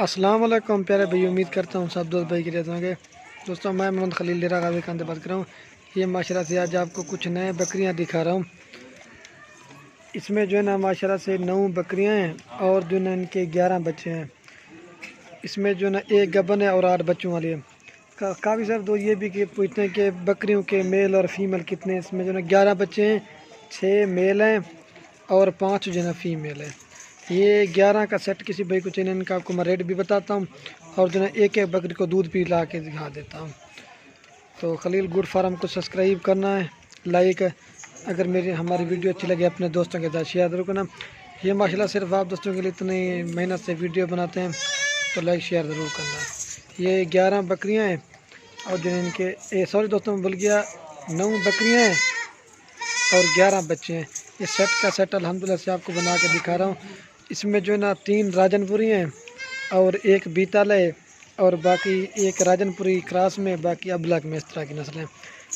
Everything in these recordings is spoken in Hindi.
अस्सलाम वालेकुम प्यारे भाई, उम्मीद करता हूँ सब दोस्त भाई के रहते होंगे। दोस्तों मैं मोहम्मद खलील डेरा गाजी खान से बात कर रहा हूँ। ये माशरा से आज आपको कुछ नए बकरियाँ दिखा रहा हूँ। इसमें जो है ना माशरा से 9 बकरियाँ हैं और जो है इनके 11 बच्चे हैं। इसमें जो है ना एक गबन है और 8 बच्चों वाली है। काफ़ी सारे दोस्त ये भी कि पूछते हैं कि बकरियों के मेल और फीमेल कितने। इसमें जो है 11 बच्चे हैं, 6 मेल हैं और 5 जो है ना फीमेल है। ये 11 का सेट किसी भाई को चाहिए, इनका आपको मैं रेट भी बताता हूँ और जो है एक एक बकरी को दूध पी ला के दिखा देता हूँ। तो खलील गुड फार्म को सब्सक्राइब करना है, लाइक, अगर मेरी हमारी वीडियो अच्छी लगे अपने दोस्तों के साथ शेयर ज़रूर करना। ये माशाल्लाह सिर्फ आप दोस्तों के लिए इतनी मेहनत से वीडियो बनाते हैं, तो लाइक शेयर ज़रूर करना। ये 11 बकरियाँ हैं और जो इनके सॉरी दोस्तों मैं भूल गया, 9 बकरियाँ हैं और 11 बच्चे हैं। ये सेट का सेट अल्हम्दुलिल्लाह से आपको बना के दिखा रहा हूँ। इसमें जो है ना 3 राजनपुरी हैं और एक बीतल है और बाकी एक राजनपुरी क्रॉस में, बाकी अबलग में, इस तरह की नस्लें।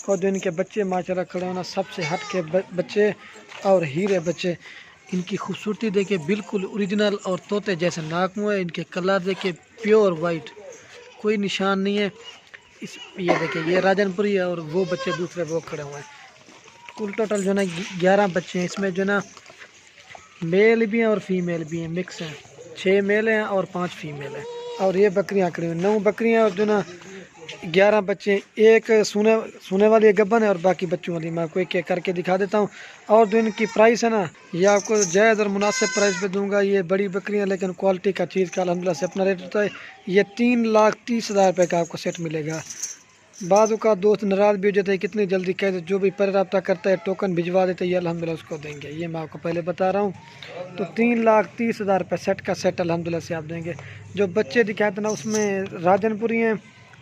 और जो इनके बच्चे माशाल्लाह खड़े होना सबसे हट के बच्चे और हीरे बच्चे। इनकी खूबसूरती देखिए, बिल्कुल ओरिजिनल और तोते जैसे नाक मुँह है। इनके कलर देखिए प्योर वाइट, कोई निशान नहीं है। ये देखिए ये राजनपुरी है और वो बच्चे दूसरे वो खड़े हुए हैं। कुल टोटल जो है ना 11 बच्चे हैं। इसमें जो है ना मेल भी हैं और फीमेल भी हैं, मिक्स हैं। 6 मेल हैं और 5 फीमेल हैं। और ये बकरियां खड़ी हुई 9 बकरियां और जो ना 11 बच्चे। एक सोने वाली गब्बन है और बाकी बच्चों वाली। मैं आपको एक एक करके दिखा देता हूँ। और जो इनकी प्राइस है ना, ये आपको जायज़ और मुनासिब प्राइस पे दूंगा। ये बड़ी बकरियां लेकिन क्वालिटी का चीज़ का अल्हम्दुलिल्लाह से अपना रेट होता है। ये 3,30,000 रुपये का आपको सेट मिलेगा। बाज़ का दोस्त नाराज़ भी हो जाते हैं, कितनी जल्दी कहते, जो भी पर रब्ता करता है टोकन भिजवा देते हैं, ये अल्हम्दुलिल्लाह उसको देंगे। ये मैं आपको पहले बता रहा हूँ। तो 3,30,000 रुपये सेट का सेट अल्हम्दुलिल्लाह से आप देंगे। जो बच्चे दिखाए थे ना उसमें राजनपुरी हैं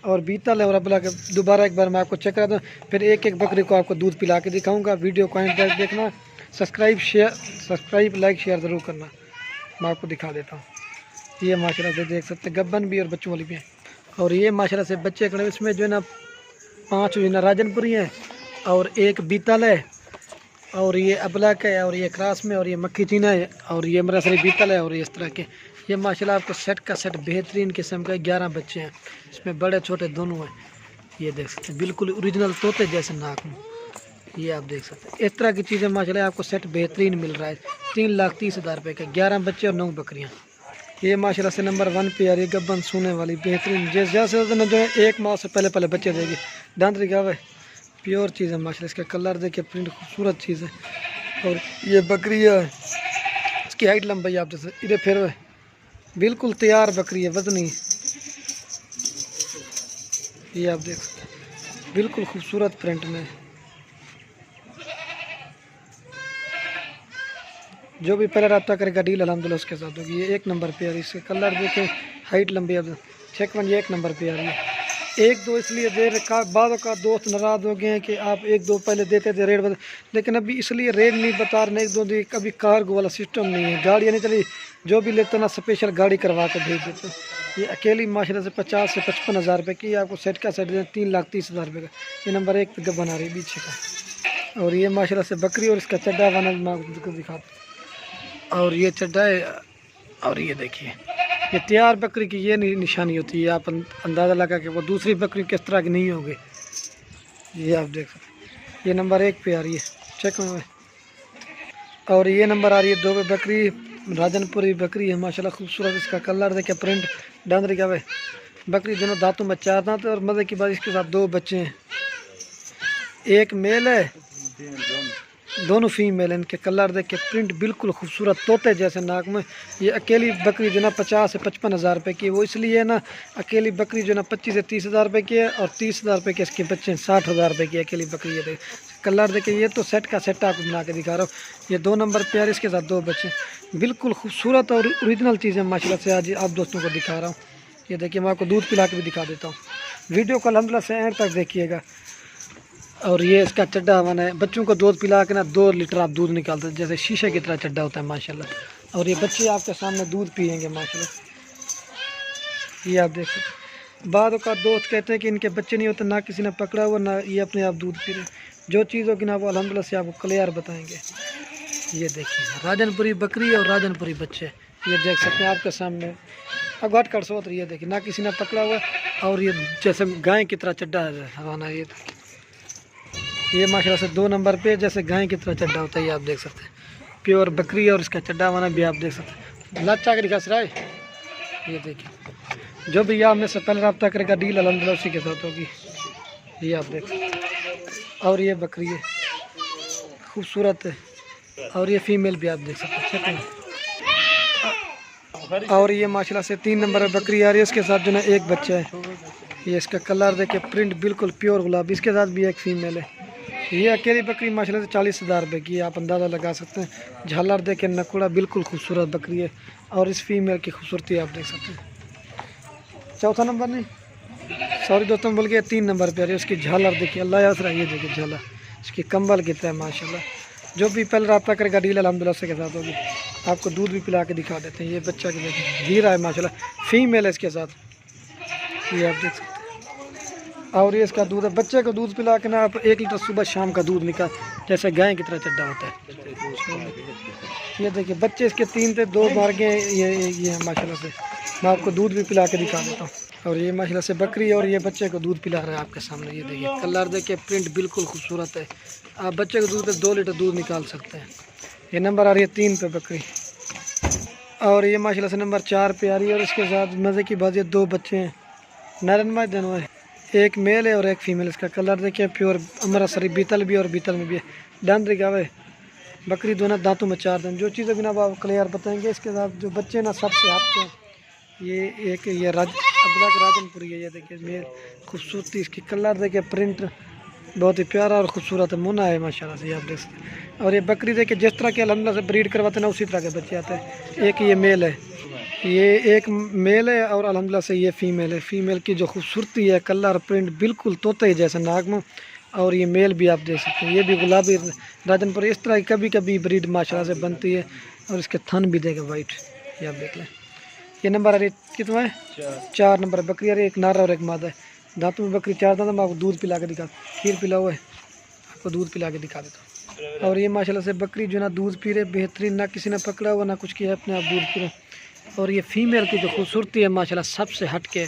और बीतल है और अबला के। दोबारा एक बार मैं आपको चेक करा दूँ, फिर एक एक बकरी को आपको दूध पिला के दिखाऊँगा। वीडियो को एंड तक देखना, सब्सक्राइब लाइक शेयर ज़रूर करना। मैं आपको दिखा देता हूँ। ये माशाल्लाह से देख सकते हैं गब्बन भी और बच्चों वाली भी हैं। और ये माशाल्लाह से बच्चे खड़े, इसमें जो है ना 5 जो है ना राजनपुरी हैं और एक बीतल है और ये अबलक है और ये क्रॉस में और ये मक्खी चीना है और ये मरसरी बीतल है और ये इस तरह के। ये माशाल्लाह आपको सेट का सेट बेहतरीन किस्म का 11 बच्चे हैं। इसमें बड़े छोटे दोनों हैं। ये देख सकते हैं बिल्कुल ओरिजिनल तोते जैसे नाक में। ये आप देख सकते हैं इस तरह की चीज़ें माशाल्लाह आपको सेट बेहतरीन मिल रहा है। 3,30,000 रुपये का 11 बच्चे और 9 बकरियाँ। ये माशाल्लाह से नंबर 1 पे आ रही है गब्बन सोने वाली बेहतरीन। जैसे जो है 1 माह से पहले पहले बच्चे देगी। दांत दिखावे प्योर चीज़ है माशाल्लाह। इसका कलर देखिए, प्रिंट खूबसूरत चीज़ है। और ये बकरी है, इसकी हाइट लंबाई आप जैसे इधर फिर बिल्कुल तैयार बकरी है, वजनी। ये आप देख सकते हैं बिल्कुल खूबसूरत प्रिंट में। जो भी पहले रब्ता करेगा डील अल्हम्दुलिल्लाह उसके साथ होगी। ये 1 नंबर पे आ रही है। इसके कलर देखें, हाइट लंबी अब चेक ये 1 नंबर पे आ रही है। 1-2 इसलिए देर का बाद का दोस्त नाराज़ हो गए हैं कि आप 1-2 पहले देते थे रेट बता, लेकिन अभी इसलिए रेट नहीं बता रहे। 1-2 दिन कभी कार्गो वाला सिस्टम नहीं है, गाड़ियाँ नहीं चली। जो भी लेते ना स्पेशल गाड़ी करवा कर भेज देते। ये अकेली माशाल्लाह से 50 से 55 हज़ार रुपये की आपको सेट का सेट 3,30,000 रुपये का। ये नंबर 1 पे गब्बन आ रही है पीछे का। और ये माशाल्लाह से बकरी और इसका चड्डा वाना मैं आपको दिखाता। और ये चड्डा है और ये देखिए ये तैयार बकरी की ये निशानी होती है। आप अंदाज़ा लगा कि वो दूसरी बकरी किस तरह की नहीं होगी। ये आप देख सकते हैं। ये नंबर 1 पे आ रही है, चेक में। और ये नंबर आ रही है 2 पे बकरी, राजनपुरी बकरी है माशाल्लाह खूबसूरत। इसका कलर देखिए, प्रिंट डांदरी का। बकरी दोनों दांतों में 4 दांत और मज़े की बात इसके साथ 2 बच्चे हैं। एक मेल है, दोनों फीमेल है। इनके कलर देख के, प्रिंट बिल्कुल खूबसूरत तोते जैसे नाक में। ये अकेली बकरी जो ना 50 से 55 हज़ार रुपये की, वो इसलिए है ना अकेली बकरी जो ना 25 से 30 हज़ार रुपये की है और 30 हज़ार रुपये के इसके बच्चे हैं। 60 हज़ार रुपये की अकेली बकरी है। कलर देखिए, ये तो सेट का सेट आपको बना के दिखा रहा हूँ। ये 2 नंबर पे आ रही, इसके साथ 2 बच्चे बिल्कुल खूबसूरत और ओरिजिनल चीज़ें माशाल्लाह से आज आप दोस्तों को दिखा रहा हूँ। ये देखिए मैं आपको दूध पिला के भी दिखा देता हूँ। वीडियो को अल्हम्दुलिल्लाह से एंड तक देखिएगा। और ये इसका चड्डा हवन है। बच्चों को दूध पिला के ना 2 लीटर आप दूध निकालते हैं, जैसे शीशे की तरह चड्डा होता है माशाल्लाह। और ये बच्चे आपके सामने दूध पियेंगे माशाल्लाह। ये आप देख सकते। बाद का दोस्त कहते हैं कि इनके बच्चे नहीं होते, ना किसी ने पकड़ा हुआ ना ये अपने आप दूध पी रहे। जो चीज़ होगी ना वो अल्हम्दुलिल्लाह से आपको क्लियर बताएंगे। ये देखिए राजनपुरी बकरी और राजनपुरी बच्चे, ये देख सकते हैं आपके सामने। अब घाट कर सो ये देखिए ना किसी ने पकड़ा हुआ और ये जैसे गाय की तरह चड्डा है हवाना। ये माशाल्लाह से 2 नंबर पे जैसे गाय की तरह चड्डा होता है, ये आप देख सकते हैं। प्योर बकरी और इसका चड्डा हवाना भी आप देख सकते हैं। लाचा के दिखा सराय ये देखिए। जो भी आप में से पहले रब्ता करेगा डील अल्हम्दुलिल्लाह उसी के साथ होगी, ये आप देख सकते हैं। और ये बकरी है, खूबसूरत है। और ये फीमेल भी आप देख सकते हैं। और ये माशाल्लाह से 3 नंबर बकरी आ रही है, इसके साथ जो ना एक बच्चा है। ये इसका कलर देखे प्रिंट बिल्कुल प्योर गुलाबी, इसके साथ भी एक फीमेल है। ये अकेली बकरी माशाल्लाह से 40,000 रुपये की है, आप अंदाज़ा लगा सकते हैं। झालर देखे नकुड़ा बिल्कुल खूबसूरत बकरी है और इस फीमेल की खूबसूरती आप देख सकते हैं। चौथा नंबर नहीं सॉरी दोस्तों बोल के 3 नंबर पे आ रही है। उसकी झालर देखिए, अल्लाह याद रहा, ये देखिए झालर इसकी कंबल की तरह माशाल्लाह। जो भी पहले रब्ता करेगा डील अल्हम्दुलिल्लाह से के साथ होगी। आपको दूध भी पिला के दिखा देते हैं। ये बच्चा की देखिए हीरा है माशाल्लाह, फीमेल है इसके साथ, ये आप देख सकते हैं। और ये इसका दूध है, बच्चे को दूध पिला के ना आप 1 लीटर सुबह शाम का दूध निकाल जैसे गाय की तरह चड्डा होता है। ये देखिए बच्चे इसके 3 थे, 2 मार गए ये माशाल्लाह से। मैं आपको दूध भी पिला के दिखा देता हूँ। और ये माशाल्लाह से बकरी और ये बच्चे को दूध पिला रहा है आपके सामने। ये देखिए कलर देखिए, प्रिंट बिल्कुल खूबसूरत है। आप बच्चे को दूध पे 2 लीटर दूध निकाल सकते हैं। ये नंबर आ रही है 3 पे बकरी। और ये माशाल्लाह से नंबर 4 पे आ रही है। और इसके साथ मज़े की बात ये 2 बच्चे हैं, नरनमा दोनों है, एक मेल है और एक फीमेल। इसका कलर देखिए प्योर अमृतसरी, बीतल भी और बीतल में भी है। दांत दिखावे बकरी दोनों दांतों में 4 दांत। जो चीज़ें बिना आप क्लियर बताएंगे। इसके साथ जो बच्चे ना सबसे हटते हैं। ये एक ये अब्लाक राजनपुरी है। ये देखिए मेल खूबसूरती, इसकी कलर देखिए प्रिंट बहुत ही प्यारा और खूबसूरत मुन्ना है माशाल्लाह से, आप देख सकते हैं। और ये बकरी देखिए जिस तरह के अल्हम्दुलिल्लाह से ब्रीड करवाते हैं ना उसी तरह के बच्चे आते हैं। एक ये मेल है, ये एक मेल है और अल्हम्दुलिल्लाह से ये फीमेल है। फीमेल की जो खूबसूरती है, कलर प्रिंट बिल्कुल तोते जैसे नाक में। और ये मेल भी आप देख सकते हैं, ये भी गुलाबी राजनपुरी। इस तरह की कभी कभी ब्रीड माशाल्लाह से बनती है। और इसके थन भी देखे वाइट, ये आप देख लें। ये नंबर आ रही कितना है 4 नंबर बकरी आ रही है, एक नारा और एक मादा है। दांतों में बकरी 4 दांत। मैं आपको दूध पिला के दिखा, खीर पिला हुआ है, आपको दूध पिला के दिखा देता हूँ। और ये माशाल्लाह से बकरी जो ना दूध पी रहे बेहतरीन, ना किसी ने पकड़ा हुआ ना कुछ किया, अपने आप दूध पी रहे। और ये फीमेल की जो खूबसूरती है माशाल्लाह सबसे हट के।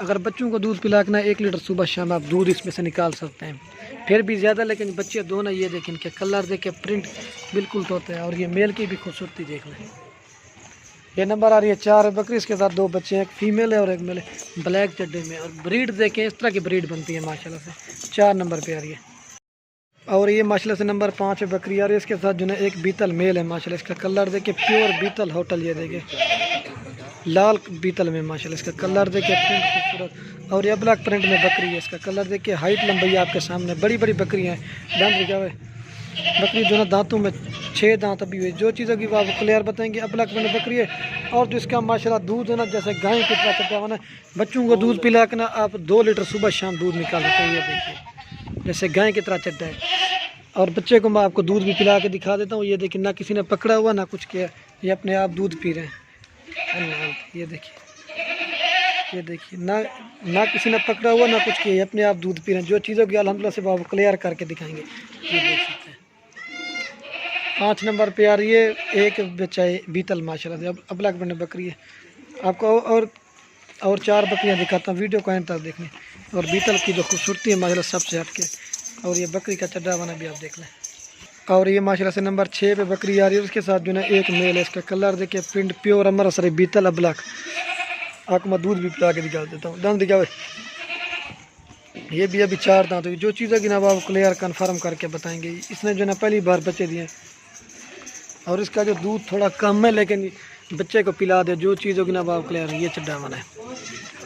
अगर बच्चों को दूध पिला के ना 1 लीटर सुबह शाम आप दूध इसमें से निकाल सकते हैं, फिर भी ज़्यादा। लेकिन बच्चे दो ना, ये देखें इनके कलर देखे, प्रिंट बिल्कुल तोते हैं। और ये मेल की भी खूबसूरती देख लें। ये नंबर आ रही है 4 बकरी, इसके साथ 2 बच्चे हैं, एक फीमेल है और एक मेल है, ब्लैक चड्डे में। और ब्रीड देखें इस तरह की ब्रीड बनती है माशाल्लाह से। 4 नंबर पे आ रही है। और ये माशाल्लाह से नंबर 5 पे बकरी आ रही है, इसके साथ जो है एक बीतल मेल है माशाल्लाह। इसका कलर देखिए प्योर बीतल होटल, ये देखिए लाल बीतल में माशाल्लाह। इसका कलर देखिए प्रिंट खूबसूरत। और ये ब्लैक प्रिंट में बकरी है। इसका कलर देखिए, हाइट लंबाई आपके सामने, बड़ी बड़ी बकरियाँ हैं। दांत दिखा हुए बकरी दोनों दांतों में 6 दांत अभी हुए। जो चीज़ों की आप क्लियर बताएंगे। ब्लैक प्रिंट बकरी है। और जो इसका माशाल्लाह दूध है ना जैसे गाय की तरह चलता है। बच्चों को दूध पिला के ना आप 2 लीटर सुबह शाम दूध निकाल सकते हैं। ये देखिए जैसे गाय की तरह चड्डा है। और बच्चे को मैं आपको दूध भी पिला के दिखा देता हूँ। ये देखिए ना किसी ने पकड़ा हुआ ना कुछ किया, ये अपने आप दूध पी रहे हैं। ये देखिए ना किसी ने पकड़ा हुआ ना कुछ किया, ये अपने आप दूध पी रहे हैं। जो चीज़ों की अल्हम्दुलिल्लाह से आप क्लियर करके दिखाएंगे, ये देख सकते हैं। 5 नंबर पे आ रही है एक बच्चा है बीतल माशाल्लाह से, अब ब्लैक बने बकरी है। आपको और 4 बकरियां दिखाता हूँ, वीडियो को एंड तक देखने। और बीतल की जो खूबसूरती है माशाल्लाह सबसे हटके। और ये बकरी का चड्डा बना भी आप देख लें। और ये माशाल्लाह से नंबर 6 पे बकरी आ रही है, उसके साथ जो है एक मेल है। इसका कलर देखिए प्रिंट प्योर अमृतसरी बीतल अब्लक। आपको मैं दूध भी पिला के दिखा देता हूँ। दांत दिखावे ये भी अभी 4 दांत हुई। जो चीज़ें कि ना आप क्लियर कन्फर्म करके बताएंगे। इसने जो है पहली बार बच्चे दिए और इसका जो दूध थोड़ा कम है, लेकिन बच्चे को पिला दे। जो चीज़ों की ना आप क्लियर, ये चड्डा बना है।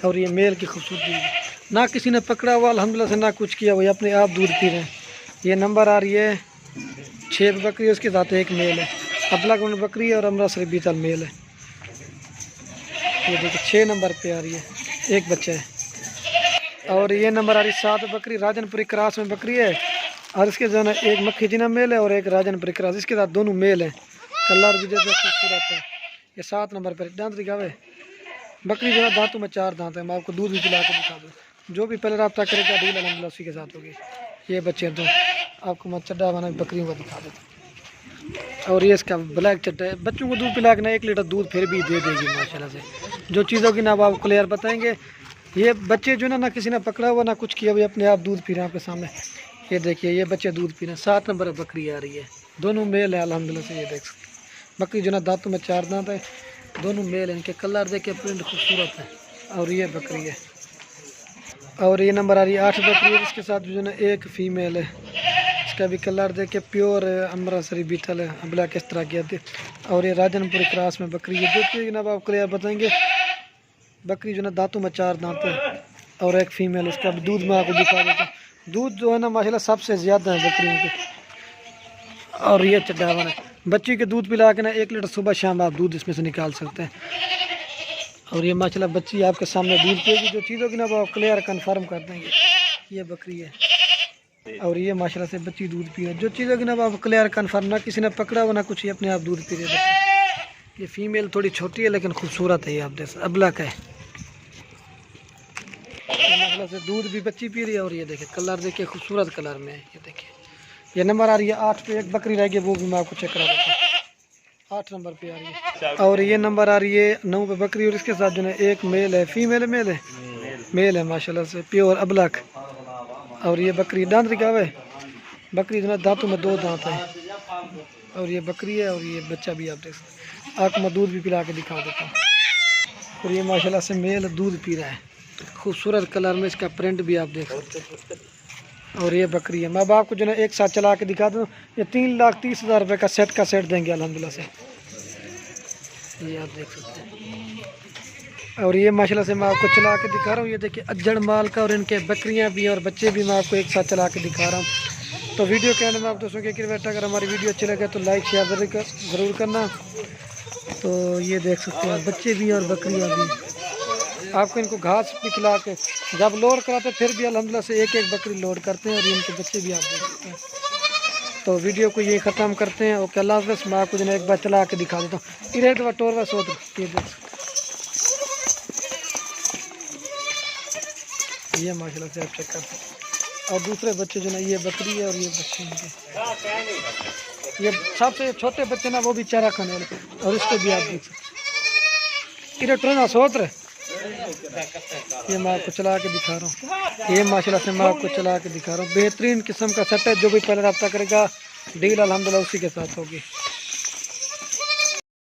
और ये मेल की खूबसूरती, ना किसी ने पकड़ा हुआ अल्हम्दुलिल्लाह से ना कुछ किया, वही अपने आप दूध पी रहे हैं। ये नंबर आ रही है 6 बकरी, उसके साथ एक मेल है। अब्लक बकरी और अमृतसरी बीतल मेल है। ये देखिए 6 नंबर पे आ रही है, एक बच्चा है। और ये नंबर आ रही 7 बकरी, राजनपुरी क्रॉस में बकरी है। और इसके जो है एक मक्खी जिना मेल है और एक राजनपुरी क्रॉस, इसके साथ दोनों मेल हैं। कलर भी जैसे खूबसूरत है। ये 7 नंबर पर दांत दिखावे बकरी जो है दांतों में 4 दांत है। मैं आपको दूध भी पिला के दिखा दूँ। जो भी पहले रब्ता करेगा डील अल्हम्दुलिल्लाह उसी के साथ होगी। ये बच्चे दो आपको मैं चड्डा बना बकरियों का दिखा देता। और ये इसका ब्लैक चड्डा है। बच्चों को दूध पिला के ना 1 लीटर दूध फिर भी दे देगी माशाल्लाह से। जो चीज़ों की ना अब आपको क्लियर बताएंगे। ये बच्चे जो ना किसी ने पकड़ा हुआ ना कुछ किया, अभी अपने आप दूध पी रहे हैं आपके सामने। ये देखिए ये बच्चे दूध पी रहे हैं। 7 नंबर बकरी आ रही है, दोनों मेल है अल्हम्दुलिल्लाह से। ये देख सकते हैं बकरी जो ना दांतों में 4 दांत है, दोनों मेल है। इनके कलर देखिए, प्रिंट खूबसूरत है। और ये बकरी है, और ये नंबर आ रही है 8 बकरी है। इसके साथ जो ना एक फीमेल है, इसका भी कलर देखिए प्योर अमृतसरी बीटल है, ब्लैक इस तरह की आती है। और ये राजनपुरी क्रॉस में बकरी है। जो चीज़ ना आप क्लियर बताएंगे। बकरी जो ना दांतों में 4 दांत है, और एक फीमेल। इसका भी दूध में आपको दिखा देता हूँ। दूध जो है ना माशाल्लाह सबसे ज़्यादा है बकरियों के। और ये चड्डावन है, बच्ची के दूध पिला के ना 1 लीटर सुबह शाम आप दूध इसमें से निकाल सकते हैं। और ये माशाल्लाह बच्ची आपके सामने दूध पिएगी। जो चीज़ों की ना आप क्लियर कंफर्म कर देंगे। ये बकरी है, और ये माशाल्लाह से बच्ची दूध पी रही है। जो चीज़ों की ना आप क्लियर कंफर्म, ना किसी ने पकड़ा हुआ ना कुछ, ये अपने आप दूध पी रही है। ये फीमेल थोड़ी छोटी है लेकिन खूबसूरत है। ये आप देख सकते अब्लक है, माशाल्लाह से दूध भी बच्ची पी रही है। और ये देखिए कलर देखिए खूबसूरत कलर में है। ये देखिए ये नंबर आ रही है 8 पे। एक बकरी रह गई, वो भी मैं आपको चेक करा देता हूँ। 8 नंबर पे आ रही है। और ये नंबर आ रही है 9 पे बकरी। और इसके साथ जो है एक मेल है, फीमेल है मेल है, मेल है माशाल्लाह से प्योर अब्लक। और ये बकरी दांत दिखावे, बकरी जो है दांतों में 2 दांत है। और ये बकरी है, और ये बच्चा भी आप देख सकते। आपको मैं दूध भी पिला के दिखा देता हूँ। और ये माशाल्लाह से मेल दूध पी रहा है, खूबसूरत कलर में। इसका प्रिंट भी आप देख सकते हैं। और ये बकरी है। मैं अब आपको जो है एक साथ चला के दिखा दूँ। ये 3,30,000 रुपये का सेट देंगे अल्हम्दुलिल्लाह से। ये आप देख सकते हैं। और ये माशाल्लाह से मैं आपको चला के दिखा रहा हूँ। ये देखिए अज्जड़ माल का, और इनके बकरियाँ भी और बच्चे भी मैं आपको एक साथ चला के दिखा रहा हूँ। तो वीडियो के अंदर में आप दोस्तों की रिक्वेस्ट, अगर हमारी वीडियो अच्छी लगे तो लाइक शेयर ज़रूर करना। तो ये देख सकते हैं बच्चे भी और बकरियाँ भी। आपको इनको घास भी खिला के जब लोड कराते फिर भी अल्हम्दुलिल्लाह से एक एक बकरी लोड करते हैं। और इनके बच्चे भी आप देख सकते हैं। तो वीडियो को ये ख़त्म करते हैं। ओके अल्लाह हाफ़िज़। मैं आपको जो है एक बार चला के दिखा देता हूँ। इधर दवा टोरवा सोत ये देख सकते हैं। ये माशाल्लाह से आप चेक करते हैं। और दूसरे बच्चे जो ना ये बकरी है, और ये बच्चे इनके, ये सबसे छोटे बच्चे ना वो भी चारा खाने वाले। और इसको भी आप देख सकते। इधर ट्रेना सोत रहे, ये मैं आपको चला के दिखा रहा हूँ। ये माशाल्लाह से मैं आपको चला के दिखा रहा हूँ। बेहतरीन किस्म का सेट है। जो भी पहले रब्ता करेगा डील अल्हम्दुलिल्लाह उसी के साथ होगी।